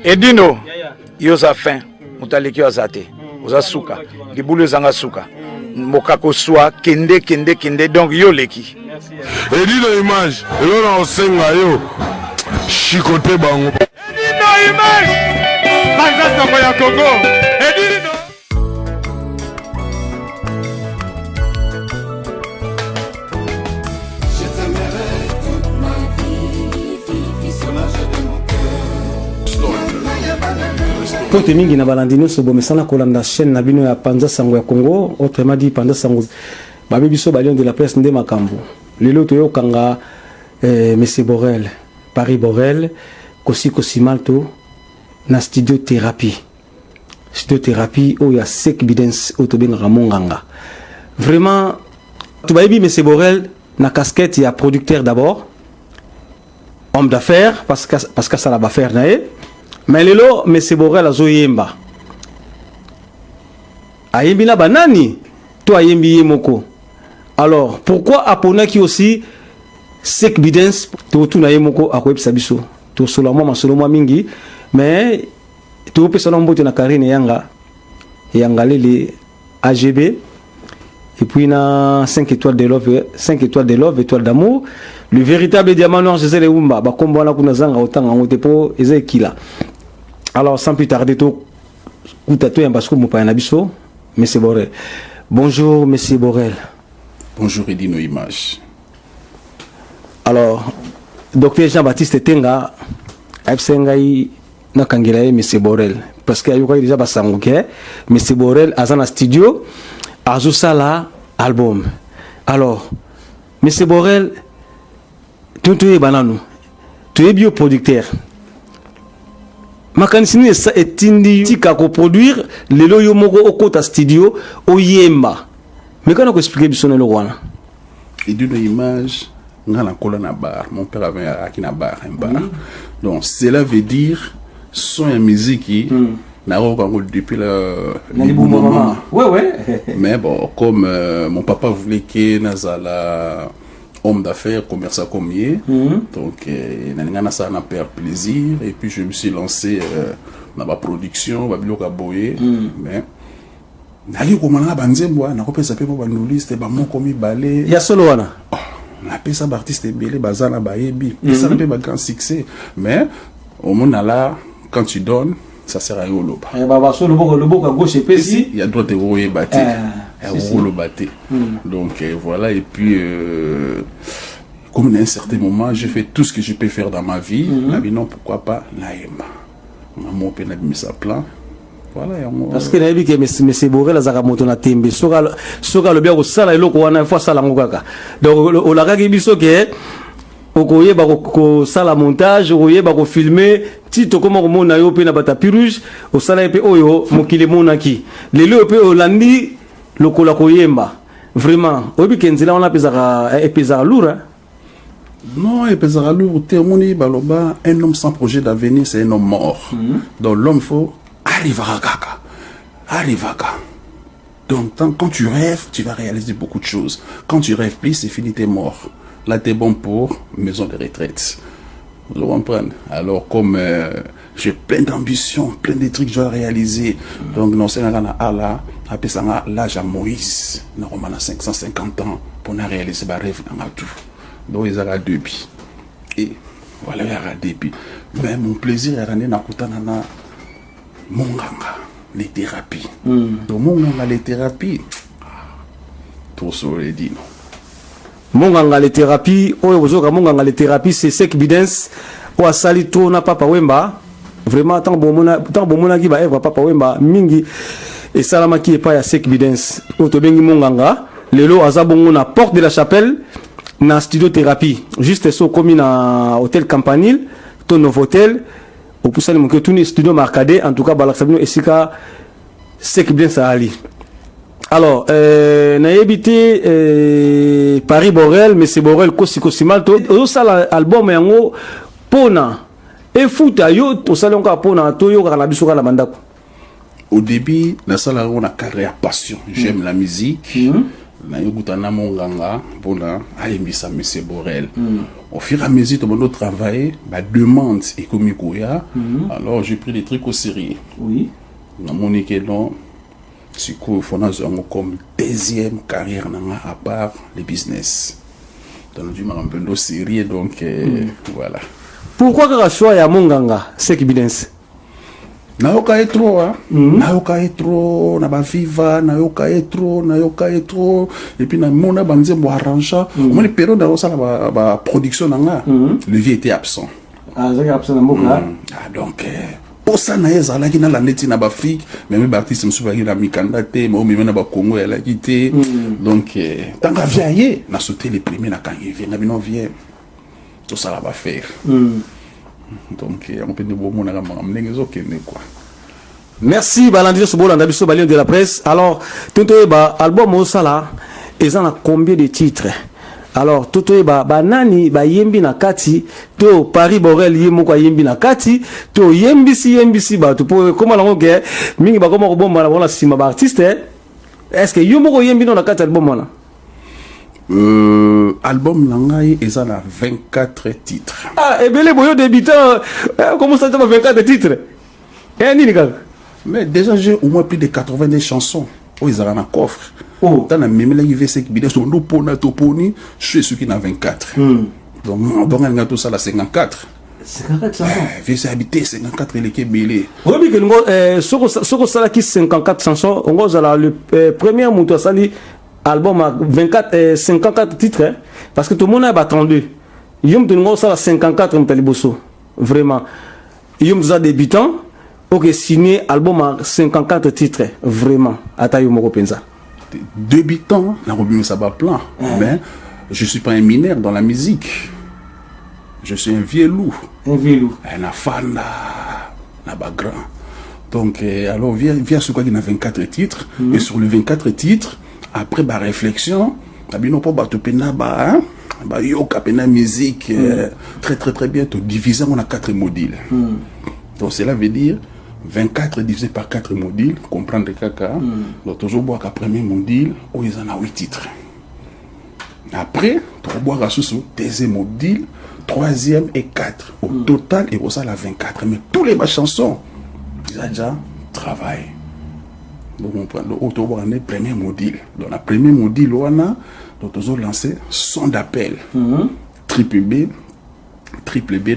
Edino yoza fin mutaleki azate oza suka libulu zanga suka mokako swa kende donc yo leki Edino image elona osenga yo chikote bango Edino image banza soko ya Congo Edino Pote mingi na balandino so bomesana kolanda chaîne na bino ya Panza Sango ya Congo, autrement dit Panza Sango babi biso balion de la presse nde makambo. Lelo to yo kanga Monsieur Borel, Paris Borel, kosi malto na studio thérapie. Studio thérapie o ya Sek Bidens otobenga Ramonganga. Vraiment tu babi Monsieur Borel na casquette ya producteur d'abord, homme d'affaires parce que ça la va faire nae. Mais lelo Monsieur Borel azoyemba ayembi na banani to ayembi moko. Alors pourquoi aponaki aussi Sek Bidens to tuna yemoko akoyebisa biso to solamo masolo mwa mingi mais to pesa na mbote na Karine yanga lele AGB et puis na 5 étoiles de love étoile d'amour, le véritable diamant noir José Leumba ba kombo na kuna zanga otanga ngote po ezekila. Alors sans plus tarder to kutato ya basko mo pa na biso Monsieur Borel. Bonjour Monsieur Borel. Bonjour Edino Image. Alors Docteur Jean-Baptiste Tenga absengai na kangela Monsieur Borel parce que ayoka déjà basango ke Monsieur Borel azana studio azosala album. Alors Monsieur Borel tonto e bananu tu es bioproducteur makanisini etindi tika ko produire lelo yo moko okota studio oyemba mais quand on expliquer biso na lokwana Edino Image ngana kola na bar, mon père avait aki na bar un bar. Donc cela veut dire son et musique na rokango depuis le moment. Ouais. Mais bon comme mon papa voulait que nazala homme d'affaires, commerçant comme il donc na ça na perd plaisir et puis je me suis lancé dans ma production babiloka boye mais nali ko manga banzembo na ko pesa pe ba nuliste ba moko mi balé ya solo wana na pesa ba artiste belé bazana ba yebi ça n'a pas grand succès mais au monde là quand tu donnes ça sert à yoloba ba solo le boko à gauche et pesi il y a droite et roue batté donc voilà et puis comme à un certain moment j'ai fait tout ce que je peux faire dans ma vie non pourquoi pas naïma mon père n'a mis sa plan. Voilà, parce que nayebi ke Monsieur Borel azaka moto na tembe soka le bien ko sala eloko wana fois sala ngokaka donc o la ka biso ke okoyeba ko sala montage okoyeba ko filmer tito koma ko mona yo pe na bata pirouge o sala pe oyo mokile monaki lelo pe olandi lokola koyemba vraiment obi kenzela on pezaka lourd. Non, et pesera lourd termoni baloba un homme sans projet d'avenir c'est un homme mort. Donc l'homme faut Arrivaka. Donc, quand tu rêves, tu vas réaliser beaucoup de choses. Quand tu rêves plus, c'est fini, t'es mort. Là, t'es bon pour maison de retraite. Vous comprenez? Alors, comme j'ai plein d'ambitions, plein de trucs que je dois réaliser. Donc, non, c'est là, après ça, l'âge à Moïse, normalement, 550 ans, pour réaliser ma rêve dans tout. Donc, ils ont depuis. Et voilà, il y a depuis. Mais mon plaisir est ramené dans Koutanana. Monganga, les thérapies. Donc, Monganga, les thérapies. Tout ça, les dit non. Monganga, les thérapies. Monganga, les thérapies, c'est Sek Bidens. Ou à Salito, na Papa Wemba. Vraiment, tant bon mona qui va être Papa Wemba. Mingi. Et Salama qui est pas à Sek Bidens. Otobengi Monganga. Lelo, Azabongo, na Porte de la Chapelle. Na studio thérapie. Juste so, comme na hôtel Campanile. Ton nouveau hôtel. Au poussé de mon studio marcadé, en tout cas, Balaksabino et Sika, c'est bien ça ali. Alors, n'a évité Paris Borel, Monsieur Borel, Kosi Malto, au sala album et en haut, Pona, et Fouta, yo, au salon Pona, Toyo, Ranabisoura, la Mandako. Au début, la salle on a cadré à passion. J'aime la musique. nayokutana monganga mpona ayembisa monsieur Borel. Au fur et à mesure tout le monde travaille, ma demande est comme alors j'ai pris des trucs au sérieux. Oui. Na monique non, c'est quoi faut comme deuxième carrière à part le business. Donc du un peu de sérieux donc voilà. Pourquoi que choix ya monganga c'est évidence? Nayoka est trop, hein. Nayoka est trop, na ba viva, nayoka est trop, et puis na mona banze mo arrangea. Moi les périodes dans ça la production nanga, le vieux était absent. Ah, c'est absent moka. Ah donc pour ça na ezala ki na la neti na ba Afrique, même ba artiste msuba ki na mikanda te, mais même na ba Congo ya la quitté. Donc tant que vieille, na sauté les premiers na quand il vient, na bino vient. Tout ça la va faire. Donc on peut dire bon mon quoi. Merci Balandiso Sobola Ndabiso Balion de la presse. Alors Totoeba album Osala ils en a combien de titres? Alors Totoeba banani ba yembi na kati to Paris Borel yemo kwa yembi na kati to yembisi ba to comment la que mingi ba comme bomba na bona sima ba artiste. Est-ce que yemo ko yembi na kati album wana? Album Langai ils en a 24 titres. Ah, et bien les boyaux débutant, comment ça te va 24 titres? Mais déjà j'ai au moins plus de 90 chansons. Oh, ils ont un coffre. Oh. Dans la même là, il V5 bidé sur nous pour notre toponi, je suis celui qui n'a 24. Donc on a tout ça la 54. 54 chansons. V5 habité 54 il est belé. Oui, que soko sala qui 54 chansons, on va le premier moto sali album à 24 54 titres hein, parce que tout le monde a 32. Yom de nous ça 54 mpeliboso. Vraiment. Yom za débutant OK signé album à 54 titres vraiment. Atayo moko penza. Débutant, na robine ça va plan, mais je suis pas un mineur dans la musique. Je suis un vieux loup. Un vieux loup. Un fan na ba grand. Donc alors vient ce quoi il a 24 titres et sur les 24 titres après ma réflexion, abino po ba to pena ba ba yoka pena musique très bien to divisé on a 4 modules. Donc cela veut dire 24 divisé par 4 modules, comprendre caca. Donc toujours boire qu'à premier module, où ils en a 8 titres. Après, tu boire à sous deuxième module, troisième et 4. Au total, et ça la 24. Mais tous les chansons, ils ont déjà travaillé. Donc on prend le premier module. Dans le premier module, on a toujours lancé son d'appel. Triple B,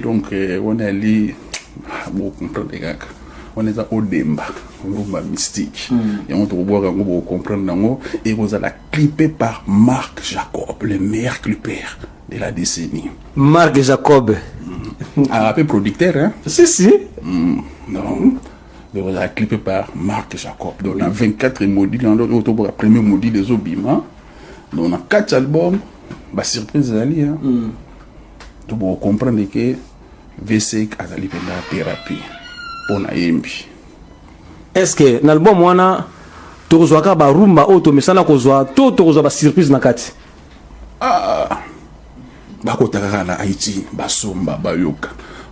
donc on a allé, vous comprenez caca. On est au Demba, rumba mystique. Et on trouve qu'on comprendre et vous allez clipper par Marc Jacob, le meilleur clipper de la décennie. Marc Jacob. Un peu producteur, hein? Si. Non. Vous allez clipper par Marc Jacob. Donc on a 24 modules, on a le premier module des Obima. Donc on a 4 albums. Bah surprise ali, hein? Donc vous comprenez que V5 a la thérapie. Est-ce que l'album wana tokozwaka ba rumba auto mesana kozwa to tokozwa ba surprise na kati bakotaka na Haïti basomba bayoka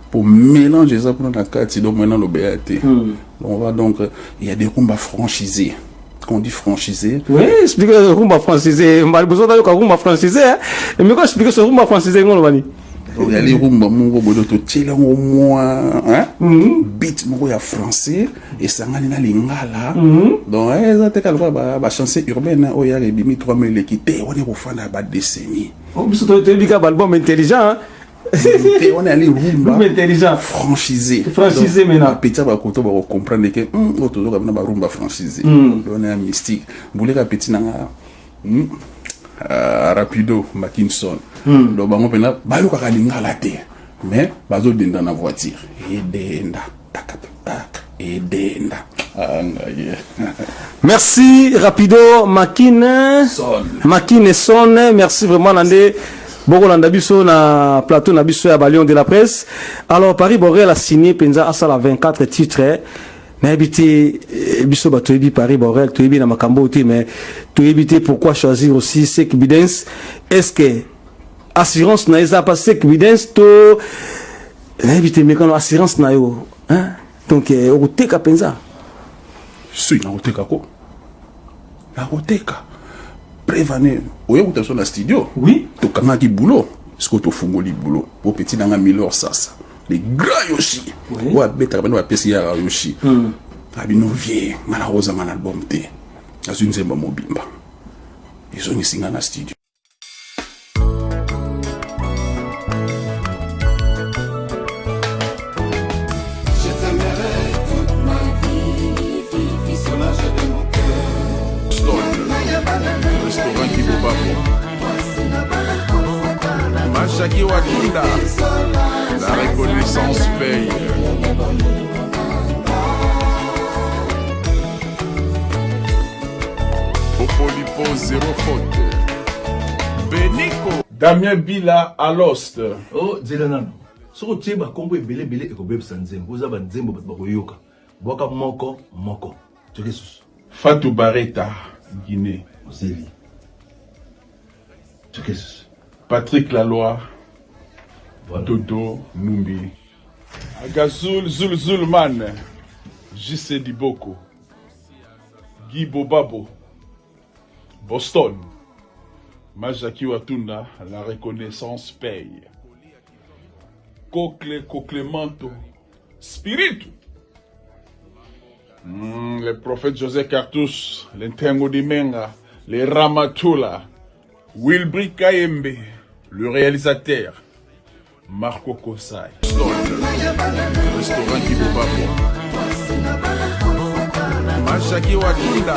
pour mélanger ça pour na kati donc maintenant le BAT on va donc il y a des rumba franchisés. Quand on dit franchisé, oui, explique le rumba franchisé, on a besoin d'aller au rumba franchisé mais quand explique ce rumba franchisé ngolo bani. Il y a les rumba mongo bodo to tchela au moins hein beat mongo ya français et ça ngani na lingala donc ça te kalba ba chanson urbaine o ya bimi 3000 l'équité on est au fin de ba décennie oh biso to bika album intelligent on est allé rumba intelligent franchisé maintenant petit ba koto ba comprendre que o to zo ba rumba franchisé on est mystique boule ka petit na rapido Mackinson donc bango pena bayo ka lingala te mais bazo denda na voiture et denda et denda merci rapido Mackinson merci vraiment Nandé beaucoup landa biso na plateau na biso ya Balion de la presse. Alors Paris Borel a signé penza asala 24 titres na habité biso ba toyebi Paris Borel toyebi na makambo te mais toyebi pourquoi choisir aussi Sek Bidens. Est-ce que assurance na eza pas Sek Bidens to na habité mais quand assurance na yo hein donc o teka penza suis na oteka ko na oteka prévane oye kuta so na studio Oui. to kanga ki boulot ce que to fungoli boulot po petit nanga Miller sasa les grands Yoshi wa beta bana pesi ya Yoshi abino vie ngana roza ngana album te azuni zemba mobimba ils ont ici na studio. Restaurant qui vous bat. Machaki Wakunda, la reconnaissance paye. Popolipo, zéro faute. Benico. Damien Bila à l'Ost. Oh, Zelanano. Soko tcheba kombo ebele ekobebisa nzembo. Oza ba nzembo bakoyoka. Boka moko. Tchekesus. Fatou Barreta, Guinée. Ozeli. Tchekesus. Patrick Laloy, Voilà. Dodo Numbi. Agazul Zulman, JC Diboko. Guy Bobabo. Boston. Majaki Watunda, la reconnaissance paye. Coclemanto. Spiritu. Le prophète José Cartouche, l'Intengo Dimenga, les Ramatula, Wilbri Kayembe, le réalisateur, Marco Kosai. Le restaurant qui vous va bien. Machaki Wakunda,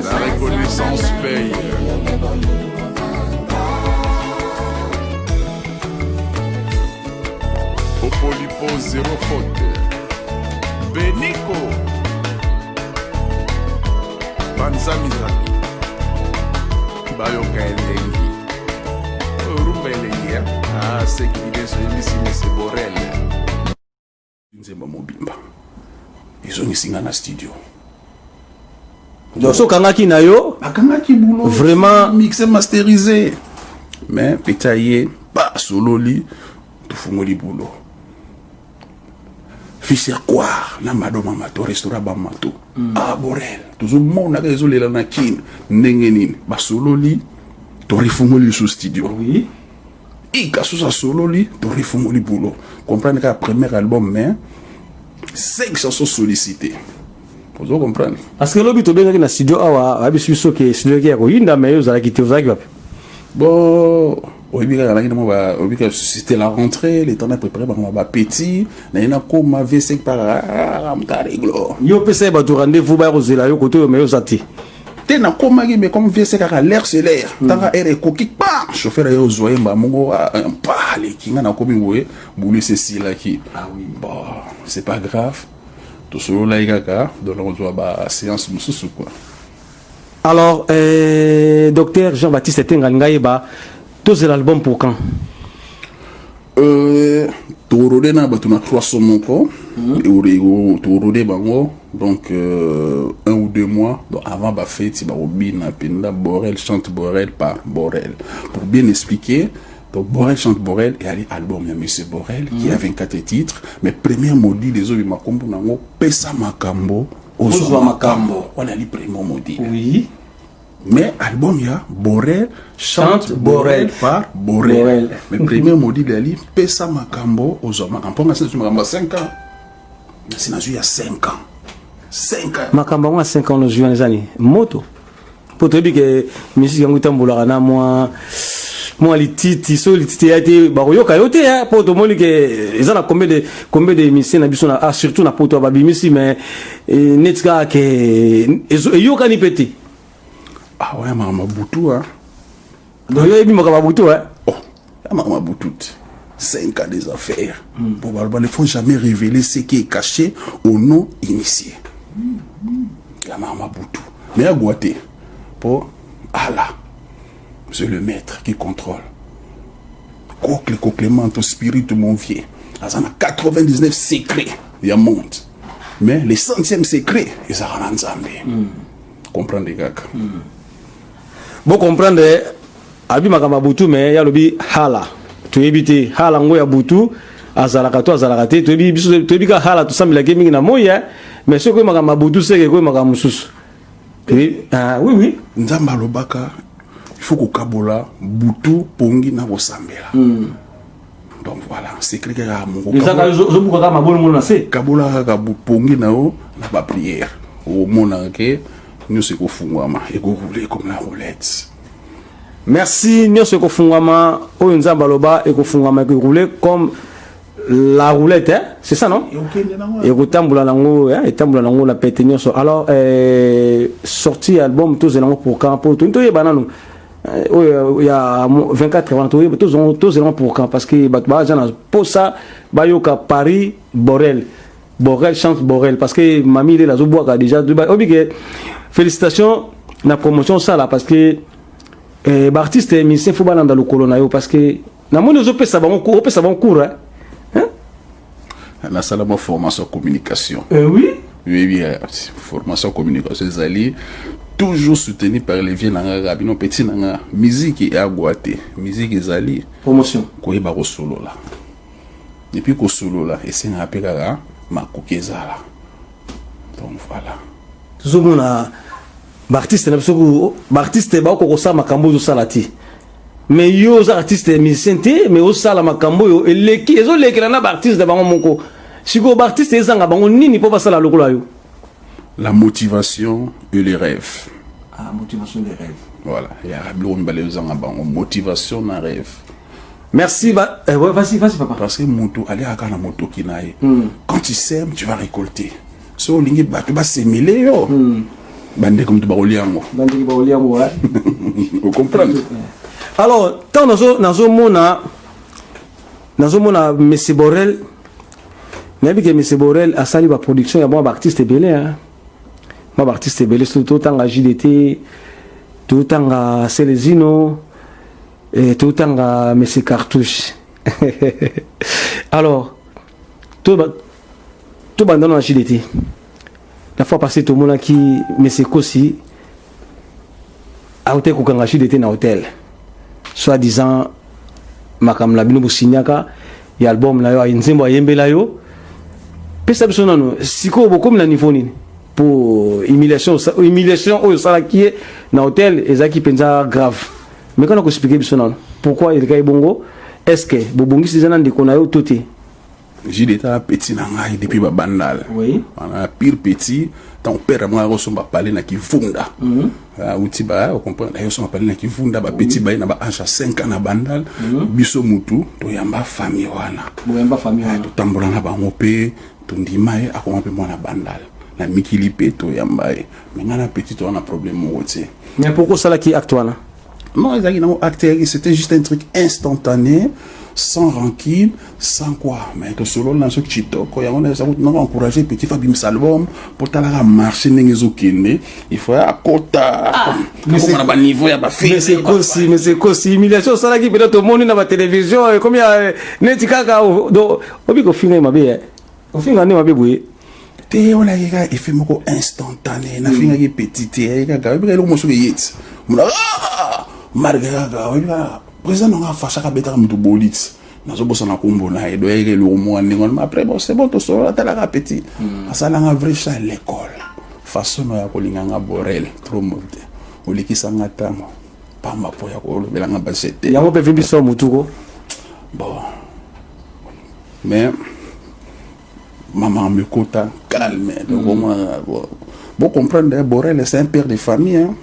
la reconnaissance paye. Popolipo, zéro faute. Benico. Banzamizaki. Bayoka elengi. Rumba elengi. Ah, c'est qui dit ce ici, mais c'est Borel. Nzemba mobimba ils ont ici na studio Donc so kangaki na yo akangaki boulot vraiment mixé masterisé mais petaye pas sololi tout fungoli boulot Fisher quoi na madoma mato restaurant ba mato ah Borel toujours mona ka ezolela na kin ndenge nini ba sololi to rifungoli sous studio oui ika sous sololi to rifungoli boulot comprendre que premier album mais 5 chansons sollicitées. Vous comprenez? parce que lobi to benga na studio awa abi suso ke studio ke ko yinda me yo zala ki te uzaki wapi Bon, c'était la rentrée, les temps à préparer ma petit, na comme ma V5 par réglo. yo pesa ba to rendez-vous ba ko zela yo ko to me yo zati Tena comme mais comme V5 à l'air c'est l'air. Tanga air coquille pas. Chauffeur yo zoye ba mongo pa les kinga na komi woé, boulé ceci là qui. Ah oui. Bon, c'est pas grave. Tout solo là ikaka, donc on doit ba séance mususu quoi. alors docteur Jean-Baptiste Tengangaïba tous l'album pour quand Tourode na batuna 300 moko et tourode bango donc 1 ou 2 mois donc avant ba fête ba obina penda Borel chante Borel par Borel pour bien expliquer. Donc Borel chante Borel et allez album il y a Monsieur Borel qui a 24 titres mais premier maudit des autres makambo nango pesa makambo ozwa makambo on a li premier maudit oui mais album ya Borel chante Borel par Borel. Borel. Mais premier maudit de pesa makambo ozwa makambo nga sina makambo 5 ans sina il y a 5 ans 5 ans makamba mwa 5 ans no juin les années moto pour te dire que musique yangu tambola na moi lititi so lititi a été ba yo kayote hein pour te montrer que ils ont combien de missions na biso na surtout na poto ba bimisi mais netka que yo kani petit ah ouais mama butu hein donc yo ebi makaba butu hein oh mama butu 5 ans des affaires pour il ne faut jamais révéler ce qui est caché au nom initié la mama butu mais à Guaté pour Allah c'est le maître qui contrôle. Clément, ton spirit, mon vieux. Il y a 99 secrets, il y a un monde. Mais les centièmes secrets, ils sont en Zambie. Comprendre, gars. Bon, comprendre, abi makamba butu, mais il y a le hala. Tu évites hala ngoya butu, azalakate, tu évites hala, tu sens la gaming na moya, mais ce que makamba butu, c'est que makamba mususu. Oui, oui. Nzamba lobaka, il faut qu'on kabola, butu, pongi, na sambela. Donc voilà, c'est clair que kabola, kabu, pongi, na ba prière. Au monde que nous se kofungwama et qu'on roule comme la roulette. Merci, nous se kofungwama, o nzamba loba et kofungwama et rouler comme la roulette, hein? C'est ça, non? Et retambula nango, et tambula nango la pète nyonso. Alors, sorti album tous les pour quand pour tout y banano. Il y a 24 ans, tous les pour quand parce que pour ça, bayoka Paris Borel. Borel chante Borel parce que mamie de la Zoboaka déjà obligé. Félicitations la promotion ça là parce que artiste musicien faut dans le colonnaio parce que na monde zo pesa ba cours hein. La salle de formation communication. Oui. Oui, formation communication. Zali, toujours soutenu par les vieux nanga rabino petit nanga musique et aguate. Musique et zali. Promotion. Koye ba solo là. Et puis ko solo là, et c'est un appel à ma kokezala. Donc voilà. Tout le monde a artiste ba ko sa makambo zo salati. Mais yo za artiste musicien mais au sala makambo yo eleki ezo lekela na artiste de bango moko siko ba artiste ezanga bango nini po basala lokola yo. La motivation et les rêves. Ah, motivation et les rêves. Voilà, il y a rablo mbale ezanga bango motivation na rêve. Merci ouais, vas-y papa. Parce que moto aller à kana moto kinae. Quand tu sèmes, tu vas récolter. So lingi ba tu vas semer yo. Bande comme tu ba oliango. Bande ba oliango ouais. Vous comprenez? Alors, tant nazo mona Monsieur Borel, n'abi que Monsieur Borel a sali ba production ya bon artiste belé hein. Moi artiste belé surtout tant à JDT, tout tant à Celesino et tout tant à Monsieur Cartouche. Alors, tout bandon à JDT. La fois passée tout le monde qui Monsieur Kosi a été kokanga JDT na hôtel. Soi-disant makam la bino bosinyaka ya album la yo nzembo yembela yo pesa biso nano siko bokom na niveau nini pour humiliation au sala qui na hôtel ezaki penza grave mais quand on expliquer biso nano pourquoi il kay bongo est-ce que bobongi sizana ndiko na yo toté j'ai d'état petit na ngai depuis ba bandal oui on a pire petit ton père moi resomba parler na kifunda utiba on comprend d'ailleurs son parler na kifunda ba petit ba na ba âge 5 ans na bandal biso mutu to yamba famille wana to tambola na ba ngope to ndima e akoma pe mwana bandal na mikili pe to yamba e mais ngana petit to na problème wote mais pourquoi ça là qui acte wana non ezaki na acteur c'était juste un truc instantané sans rancune, sans quoi. Mais que selon la ce TikTok, il y a encouragé petit Fabim Salbum pour t'aller marcher n'engezokine. Il faut à quota. Mais c'est un niveau, il y a pas fait. Mais c'est aussi humiliation. Ça là qui peut être au monde dans la télévision. Comme il y a Netikaka au bico finir ma belle. Au final, on est ma belle. Te on a eu effet moko instantané. Na finga qui petit. Il y a gars. Il y a l'homme sur les yets. Margaga. Président on a fâché à bêta comme tout bolit nazo bossa na kombo na edo yeke le mo ndingo après bon c'est bon to so la tala petit ça la vrai ça à l'école façon ya kolinga nga Borel trop monte olikisa ngata pamba po ya ko lobela nga basete yango pe vimbi so mutuko bon mais maman me kota calme donc bon comprendre Borel c'est un père de famille hein?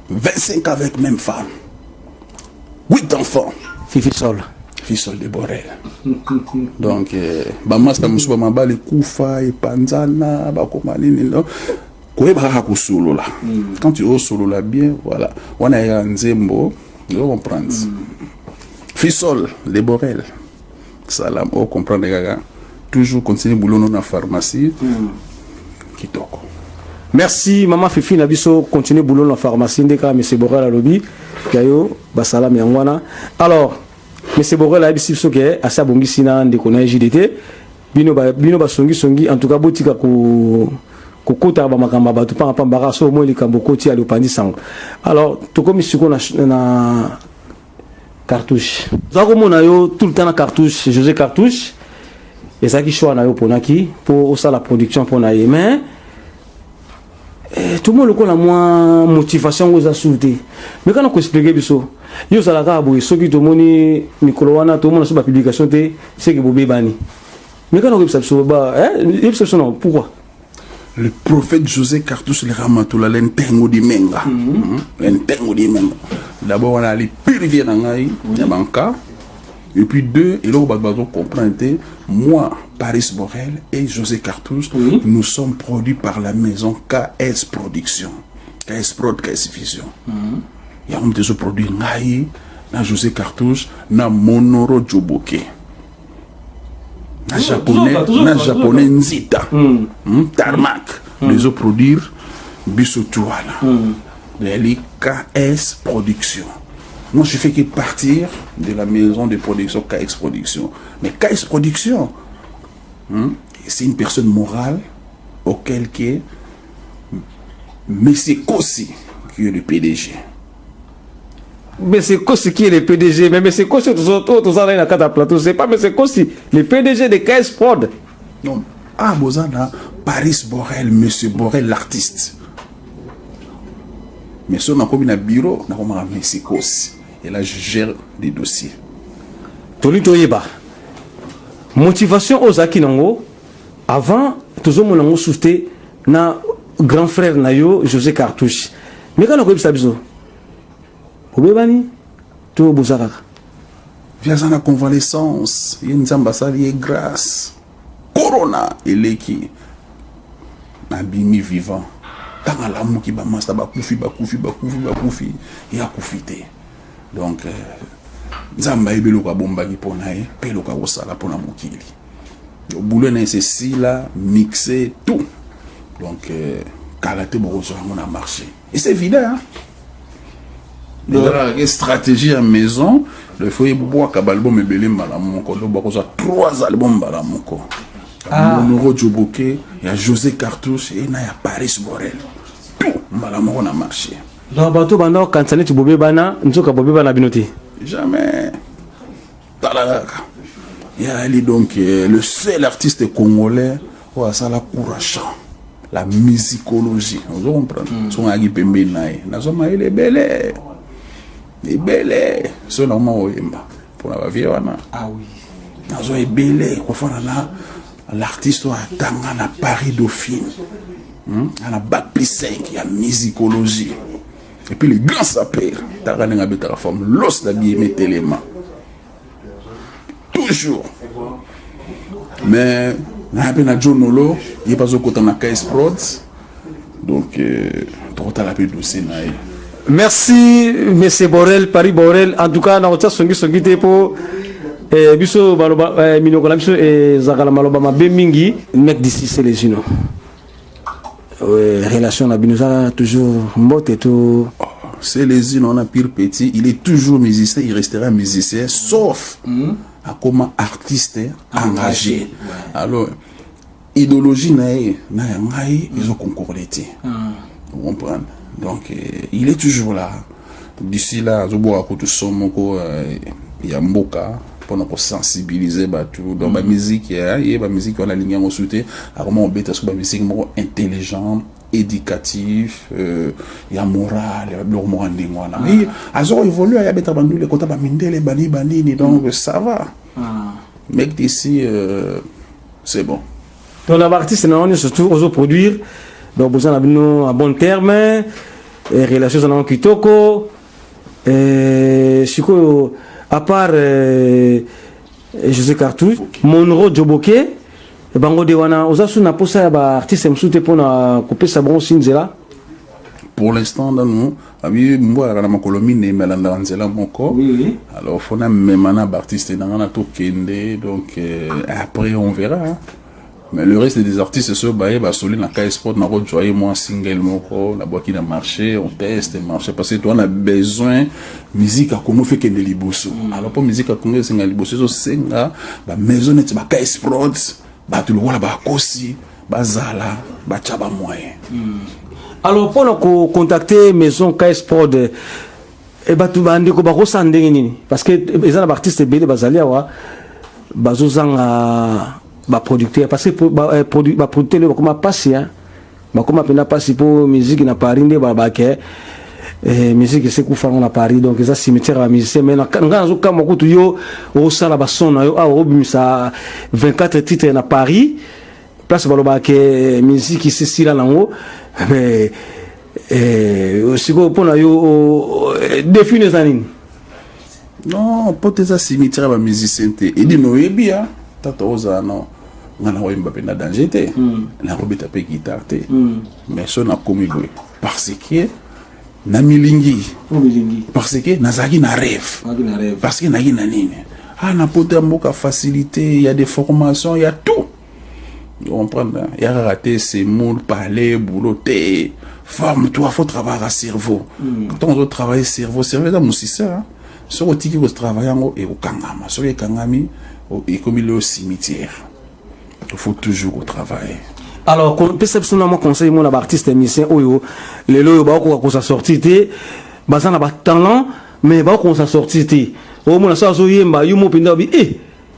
25 avec même femme 8 enfants. Fifi Sol de Borel. Donc, Bamasta Moussouba Mabali Koufa et Panzana, Bakomalini, solo là. Quand tu es au solo là bien, voilà. On a un Nzembo, tu comprends. Fissol de Borel. Salam, on comprend les gars. Toujours continuer boulot dans la pharmacie. Kitoko. Merci maman Fifi Nabiso continue boulot dans la pharmacie ndeka monsieur Borel à lobby yayo basala mengwana. Alors monsieur Borel a biso soke asa bongisi na ndeko na JDT bino ba songi en tout cas botika ko kota ba makamba ba tupa pa mbara so mo likambo koti ali opandi sango. Alors to comme siko na cartouche zako mona yo tout le temps na cartouche José Cartouche et ça qui choix na yo ponaki pour ça la production pour na mais tout le monde a moins motivation aux assoultés. Mais quand on explique biso, yo ça la cabo, ceux qui tout le monde Nicoloana, tout le monde a sur la publication c'est que bobé bani. Mais quand on observe ça, non, pourquoi? Le prophète José Cartouche le Ramatoula l'entengo di menga. L'entengo di menga. D'abord on a les purifier dans ngai, yabanka. Et puis deux, et là on va comprendre, moi, Paris Borel et José Cartouche, nous sommes produits par la maison KS Production. KS Prod, KS Vision. Il y a des produits ngai, na José Cartouche, na Monoro Djoboke. Na japonais Nzita. Tarmac. Les autres produits, Bissotouala. Les KS Production. Moi, je fais que partir de la maison de production KS Production. Mais KS Production, c'est une personne morale auquel qui est M. Kossi, qui est le PDG. Mais c'est Kossi qui est le PDG. Mais c'est Kossi, tout ça, là, dans plateau. C'est pas M. Kossi, le PDG de KS Prod. Non. Ah, Bozana, Paris Borel, M. Borel, l'artiste. Mais si on a comme un bureau, on a comme un M. Kossi. Et là, je gère des dossiers. Toli Toyeba. Motivation aux Akinango. Avant, toujours mon ango soufflé na grand frère Nayo, José Cartouche. Mais quand on a ça, biso. Obebani, tout Bozaraka. Viens à la convalescence. Il y a une ambassade, il y a grâce. Corona, et l'équipe. Abimi vivant. Tant à l'amour qui va m'asta, bakoufi. Il y a koufité. Donc, Zamba et Beloka Bombagi pour naï, Peloka Osala pour la Mokili. Le boulot nécessaire si là, mixer tout. Donc, Kalaté Borozo, on a marché. Et c'est évident, hein? Déjà, la stratégie à maison, il faut boire Kabalbom et Belé Malamoko. Il y a 3 albums Malamoko. Monoro Djoboke, il y a José Cartouche et il y a Paris Borel. Tout Malamoko a marché. Dans le bateau, quand tu bobé bana, nous sommes bobé bana binoté. Jamais. Talaka. Il y a donc le seul artiste congolais où a ça la courage, la musicologie. Vous comprenez? Son agi pembe nae. Nazoma il est belle. Il est belle. Son nom oyemba. Pour la vie wana. Ah oui. Nazoma est belle. Quoi faire là? L'artiste a tanga na Paris Dauphine. À la bac plus 5, il y a musicologie. Et puis les grands sapeurs, tu as la forme, l'os d'habiller les mains. Toujours. Mais, il y a John Nolo, il n'y a pas de côté de la KS Prod. Donc, tu as la paix dossier. Merci, M. Borel, Paris Borel. En tout cas, on a songi pour biso baloba minokola biso ezakala maloba mabe mingi mec d'ici c'est les uno. Relation na binoza toujours mbote et tout. C'est les unes, on a pire petit, il est toujours musicien, il restera musicien sauf comme artiste engagé. Ouais. Alors idéologie ils ont concouré. Vous comprenez? Donc il est toujours là. D'ici là, il y a Mboka pour nous sensibiliser tout dans la musique. Il y a la musique on a ligne en soutien. Alors on bête sur la musique intelligente, éducatif, il y a moral, il y a le moral des mois là. Et alors évolue, il y a bête bandou les côtés bandele bani donc ça va. Mec d'ici c'est bon. Donc l'artiste on est surtout aux produire donc besoin à bon terme et relations en kitoko Chico, à part José Cartouche, Monoro Djoboke, Bango de Wana, Ozasu n'a pas ça, artiste m'soute pour na couper sa bon sinzela. Pour l'instant, nous, abi moi la makolomi ne melanda nzela moko. Oui. Alors faut na memana artiste dans na to kende donc après on verra. Hein. Mais le reste des artistes se baillent soli na KS Sport na rejoindre moi single moko la boîte qui a marché on teste marché parce que toi on a besoin musique à Congo fait que de liboso alors pour musique à Congo c'est liboso c'est nga ba maison net ba KS Sport ba tu le voilà ba kosi ba zala ba chaba moyen. Alors pour nous contacter maison KS Sport et ba tu ba ndeko ba ko sandenge nini parce que les artistes belé bazalia wa bazozanga ba producteur parce que ba producteur comme patient bakoma pena pasi po musique na Paris nde babake musique c'est kufanga na Paris donc ça cimetière à musicien mais nga zo kama kutu yo o sala ba son yo a obimisa 24 titres na Paris place balobake musique c'est sila nango mais siko pona yo définir ça nini non peut-être ça cimetière à musicien te et dit no ebia tata oza non ngana oyimba pena danger te na robita pe guitare te mais so na komi boy parce que na milingi parce que nazaki na rêve parce que nagi na nini na pote mboka facilité il y a des formations il y a tout tu comprends il y a raté ces mots parler boulot te forme-toi faut travailler à cerveau quand on doit travailler cerveau dans mon système so otiki ko travailler ngo et okangama so ke kangami et comme il est au cimetière il faut toujours travailler. Alors perception na mo conseil mon artiste musicien oyo lelo ba ko sa sortie te bazana ba talent mais ba ko sa sortie te o mo na sa zo yemba yo mo pinda bi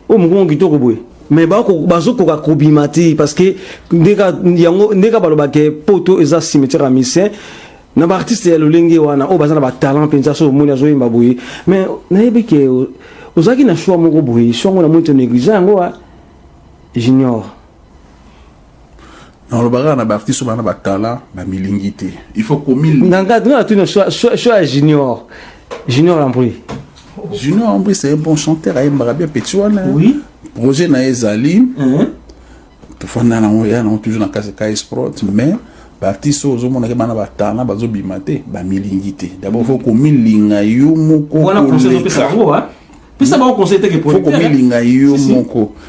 o mo ko ngito ko boy mais ba ko bazo ko ka bimati parce que ndeka baloba ke poto eza cimetière à musicien na ba artiste ya lolenge wana o bazana ba talent penza so mo na zo yemba boy mais na yebi ke ozaki na choix mo ko boy songo na mo te négliger ngo junior. Non, le bagage na artiste bana ba talent ba milingité. Il faut qu'on mille. Nanga tu ne choix junior. Junior Ambri. Junior Ambri c'est un bon chanteur, il m'a bien petit wana. Oui. Projet na ezali. To fanda na moya na toujours na KS Prod mais ba artiste ozo mona ke bana ba talent bazo bimate ba milingité. D'abord faut qu'on milinga yo moko. Voilà conseil de ça hein. Puis ça va au conseil que pour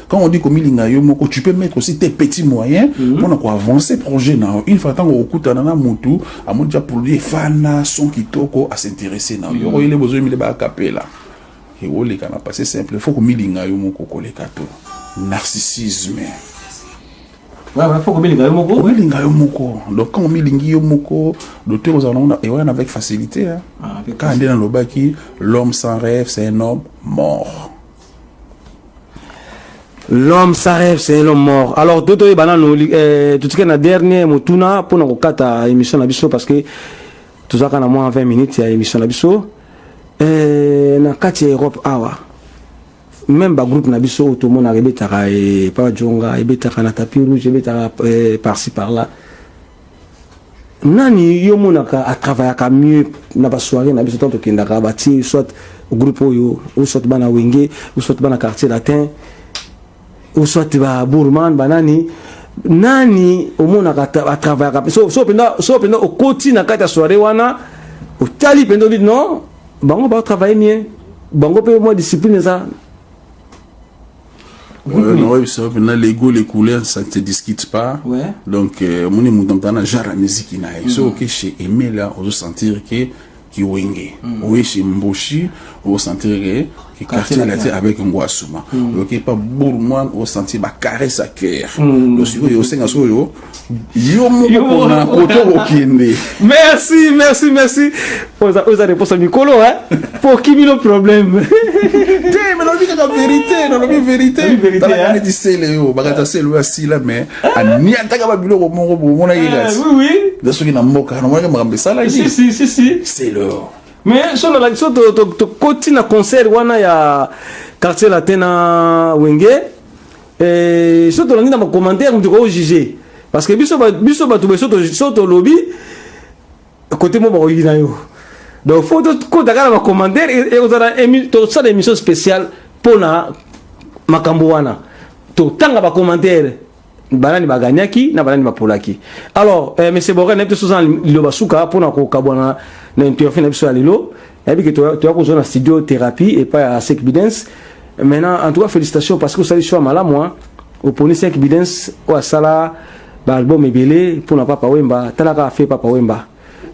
quand on dit que tu peux mettre aussi tes petits moyens pour avancer projet une fois que tu as un mutu à mon déjà produire fan son kitoko à s'intéresser na yo il est besoin de ba capella et on les kana passer simple faut que milinga yo moko kolekato narcissisme ouais faut que milinga yo moko ouais linga yo moko donc quand on milingi yo moko d'autres aux allons et ouais avec facilité hein quand on est dans le baki l'homme sans rêve c'est un homme mort. L'homme sans rêve c'est un homme mort. Alors tout est banano tout ce que na dernier motuna pour nous kata émission na biso parce que tout ça quand à moins 20 minutes il y a émission na biso na kati Europe awa même ba groupe na biso tout le monde arrivé tara et pas jonga et betaka na tapis rouge et betaka par-ci par-là nani yo monaka a travailler ka mieux na ba soirée na biso tant que ndaka bati soit au groupe ou soit bana wenge ou soit bana quartier latin ou soit ba bourman banani nani au monaka a travailler ka so penda au koti na kata soirée wana au tali pendo dit non bango ba travailler mieux bango pe moi discipline ça. Non, ça l'ego, les couleurs, ça ne se discute pas. Ouais. Donc, mon émotion dans la genre de musique, il faut que chez Aimé là, on doit sentir que qui wenge. Oui, chez Mboshi, on doit sentir que quartier là avec un bois souvent. Ok, pas bourman, on doit sentir bah caresse à cœur. Donc, si vous avez un soyo, yo mon na koto okinde. Merci. Vous avez réponse à Nicolo, hein? Pour qui le problème? Mais non, la vérité. Dans la dit c'est Léo, bagata c'est lui assis là, mais à ni ataka ba bilo mon gars. Oui. De ce qui n'a moka, non moi me ça là. Si. C'est le. Mais sur la sur to continue concert wana ya quartier latin wenge et surtout dans les commentaires on doit juger parce que biso ba to lobby côté moi ba oyina yo. Donc faut que dans les commentaires et on a ça émission spéciale pour na makambo wana. To tanga ba commentaire banani baganyaki na banani bapolaki. Alors monsieur Boré n'a pas besoin de basuka pour na ko kabona na interview na biso ya lelo. Et puis que tu as besoin de studio thérapie et pas à Sek Bidens. Maintenant en tout cas félicitations parce que ça dit choix mala moi au poni Sek Bidens au sala ba album ebele pour na Papa Wemba talaka fait Papa Wemba.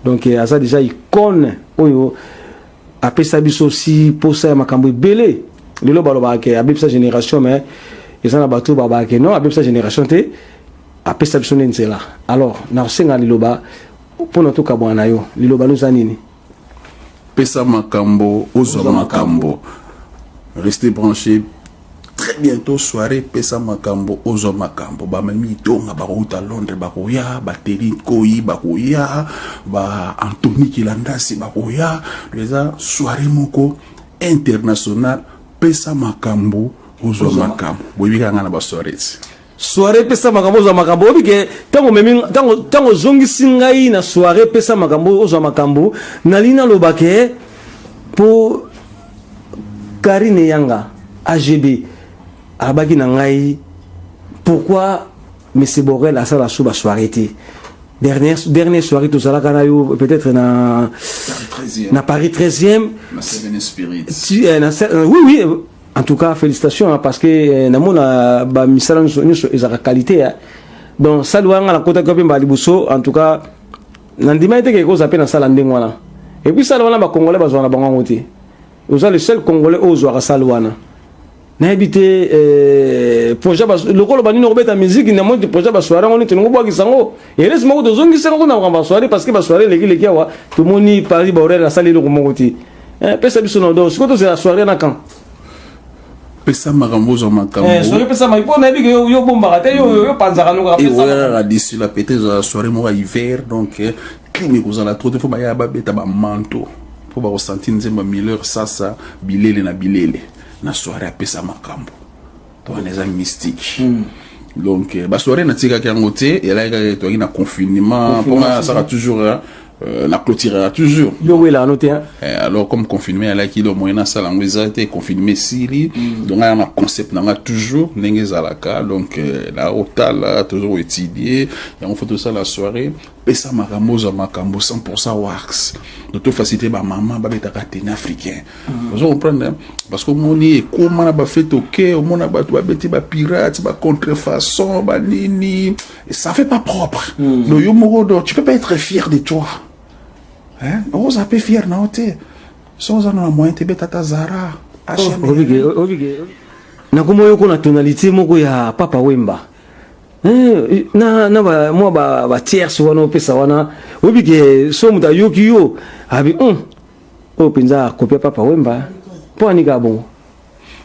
Donc ça déjà icône oyo après ça biso aussi pour ça makambo ebele lelo baloba ke abib sa génération mais ils ont abattu baba ke non abib sa génération te après ça biso nzela. Alors na senga liloba pour notre kabwana yo liloba nous anini pesa makambo ozo makambo restez branchés très bientôt soirée pesa makambo ozo makambo ba mami tonga ba ruta Londres ba koya ba Terry Koi ba koya ba Anthony Kilandasi ba koya déjà soirée moko international pesa makambo ozo makambo boyika ngana ba soirée pesa makambo ozo makambo bike tango zongisi ngai na soirée pesa makambo ozo makambo nalina lobake po Karine Yanga AGB abaki na ngai pourquoi monsieur Borel a ça la souba soirée dernière soirée tout ça là kana yo peut-être na Paris 13e na Seven Spirits oui en tout cas félicitations hein, parce que na mona ba misala nso ezaka qualité hein. Donc salwa nga la kota ko pemba libuso en tout cas nandima ite ke ko zape na sala ndengwana et puis salwa na ba congolais bazwa na bango ngoti vous êtes le seul congolais ozwa salwana na habité projet le rôle bani no beta musique na monte projet ba soirée on est ngo boki sango et laisse mo de zongi sango na ba soirée parce que ba soirée les kiawa tout moni Paris Borel la salle le ngoti pesa biso no do sikoto c'est la soirée na quand pesa makambo zo makambo soirée pesa mai po na bi yo bomba te yo panzaka no ka pesa et voilà d'ici la peut-être la soirée mo hiver donc clinique aux la trop de fois ba ya ba beta ba manteau pour ba ressentir nzemba Miller sasa bilele na bilele na soirée pesa makambo to les amis mystiques donc ba soirée na tika kangote et là il y a un confinement pour moi ça va toujours la clôturera toujours yo oui la noté hein alors comme confinement là qui le moyen ça langue été confinement sili donc on a un concept on a toujours ndenge zalaka donc la hôtel toujours étudié et on fait tout ça la soirée pesa makambo za makambo 100% wax de toute facilité ba maman ba beta katene africain vous comprenez parce que moni comment na ba fait OK au monde ba to ba beti ba pirate ba contrefaçon ba nini et ça fait pas propre donc yo moko tu peux pas être fier de toi. Hein? On s'est pas fier non te. Sans en a moyen te beta Zara. Obige. Na komo yoko na tonalité moko ya Papa Wemba. Na ba mo ba tierce wana pesa wana. Obige so muta yoki yo abi o penza copier Papa Wemba. Po anika bon.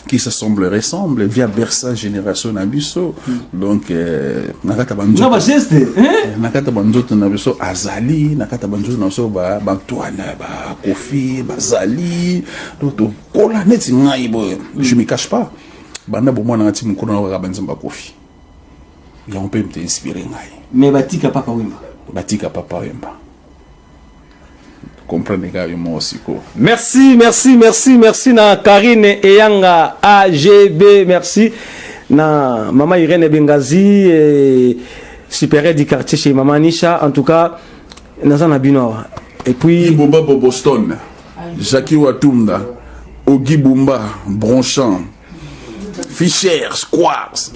Qui se ressemble via Bersa génération Nabiso donc nakata banzo non ba geste nakata banzo Nabiso Azali nakata banzo naso ba Antoine ba Kofi ba Zali donc kola net ngai bo je me cache pas banda bo mona ngati mkono wa banzo ba Kofi ya on peut m'inspirer ngai mais batika Papa Wemba comprendre gars moi aussi quoi. Merci na Karine Eyanga AGB, merci na Maman Irene Bengazi supérieure du quartier chez Maman Nisha en tout cas nazana bino et puis Boba Boston Jackie Watumda Ogi Bumba Bronchamp Fischer Squares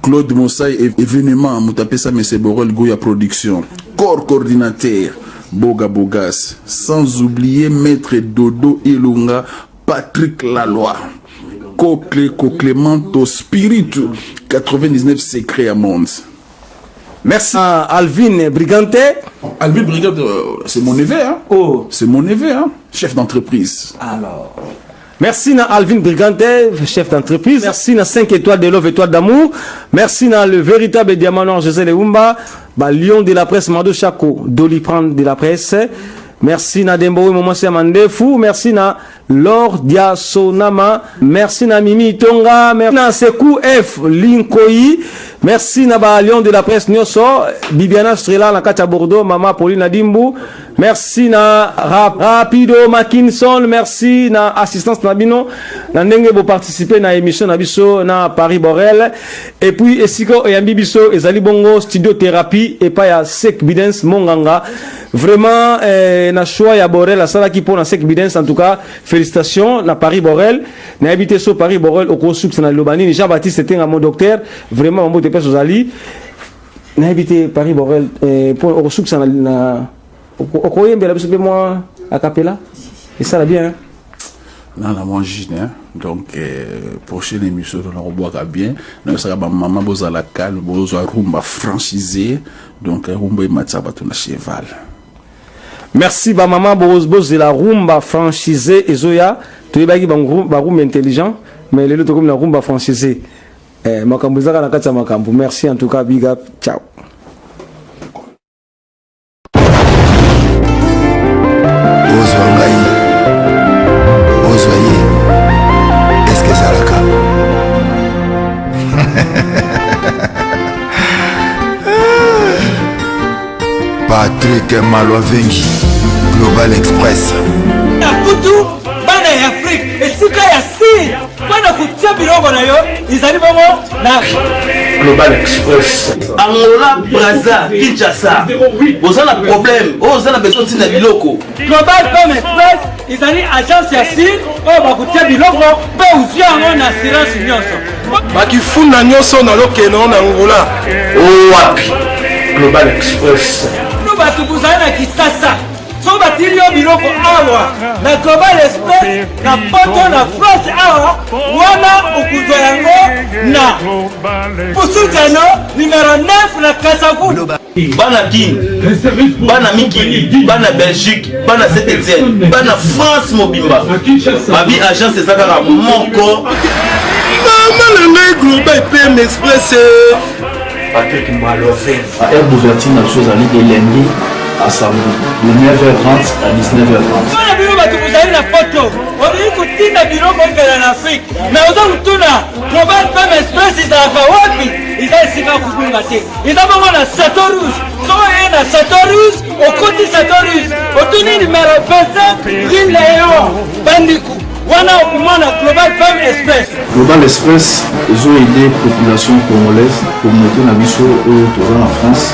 Claude Mossay événement Moutapesa Messe Borel Goya production corps coordinateur Boga Bogas, sans oublier Maître Dodo Ilunga, Patrick Laloy, Clément Spiritu, 99 secrets à monde. Merci à Alvin Brigante. Alvin Brigante, c'est mon neveu, hein? Oh, c'est mon neveu, hein? Chef d'entreprise. Alors. Merci à Alvin Brigante, chef d'entreprise. Merci à 5 étoiles de Love, étoiles d'amour. Merci à le véritable diamant noir José Leumba, Lion de la presse Mado Chako, Doliprane de la presse. Merci à Dembo Momosi Amandefou. Merci à Lord Diasonama. Merci à Mimi Tonga. Merci à Sekou F. Linkoyi. Merci à Lion de la presse Nyoso, Bibiana Strela, la Kacha Bordeaux, Mama Pauline Dimbu. Merci à Rapido Mackinson. Merci à Assistance Nabino. Nandenge pour participer à l'émission Nabiso na Paris Borel. Et puis, Esiko et Ambibiso, Ezali Bongo, Studio Thérapie, et pas ya Sek Bidens Monganga. Vraiment, na choix ya Borel, la salle qui pour na Sek Bidens, en tout cas, félicitations, na Paris Borel. Na habité sur Paris Borel, au cours de na Lobani, Jean-Baptiste était un mon docteur. Vraiment, mon beau aux Ali. Na habité Paris Borel, pour au souk ça na au courrier mais la moi à Capella. Et ça va bien. Hein? Non, la mange hein. Donc prochaine émission on revoira bien. Nous sera maman boza la calme, boza rumba franchisé. Donc rumba et matcha na cheval. Merci ba maman boz la rumba franchisé et zoya. Tu es bagi ba rumba intelligent. mais lelo to comme la rumba française makambo zaka na kati ya makambo. Merci en tout cas, big up, ciao. Est-ce que ça le cas? Patrick Malovengi, Global Express. Nakutu bana ya Afrique esika ya si bana kutia bilongo na yo izali bongo na Global Express. Angola, Brazza, Kinshasa. Vous avez un problème. Vous avez besoin de biloko. Global Express izali agence ya si ba kutia bilongo pe uzia ngo na assurance nyonso. bakifunda nyonso na lokeno na Angola. Wapi? Global Express. Nous batu buzali na Kisasa. So batili yo biloko awa na Global Express na poto na France awa wana ukuzwa yango na Pusutano numéro 9 na Kasavu. Bana Kin, Bana Mikili, Bana Belgique, Bana Saint-Etienne, Bana France Mobimba. Babi agence ezaka moko. Maman le Global PM Express. Patrick Malovengi. À heure d'ouverture, la chose à l'idée lundi à samedi, de 9h30 à 19h30. Bana biro batu buzali na poto. Ori kutinda biloko ngala na Afrique. Mais ozo mutuna Global PM Express izaka wapi? Izali sika kubunga te. Izaba na Satorus. So na Satorus, okoti Satorus. Otuni numéro 27, Rue Léon, Bandikou. Wana okumana Global PM Express. Global Express, ils ont aidé la population congolaise, communauté Nabiso en France,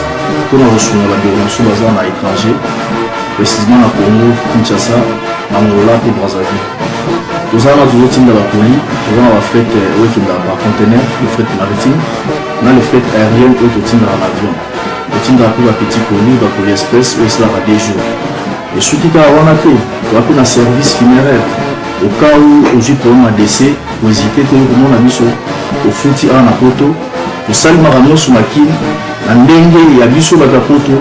pour la reçu la déorganisation basée à l'étranger, précisément à Congo, Kinshasa, Angola et Brazzaville. Nous avons toujours team de la police, nous avons fait par conteneur, le fret maritime, nous avons le fret aérien et le team dans l'avion. Le team de la petit colis, la police express, où cela va des jours. Et ce qui est à Wanake, nous avons un service funéraire. Au cas où j'ai problème à décès, vous hésitez tout le monde a mis au fouti à Napoto, au salut Marano sur ma kin, la ndenge et à biso bakapoto,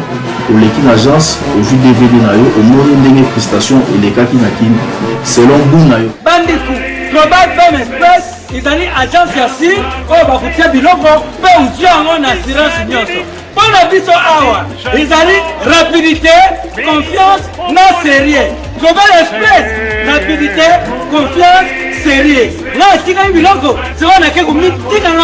au l'équipe agence, au jus DVD nayo, au monde ndenge prestation et les kaki nakin, selon bout nayo. Bandikou, Global PM Express, ils ont agence ya si, oh bakutia biloko, pe uzia ngo na assurance nyonso. Pour la biso awa, ils ont rapidité, confiance, na sérieux. Global Express, rapidité, confiance, sérieux. Là, si tu as un biloko, c'est on a quelque chose qui est dans le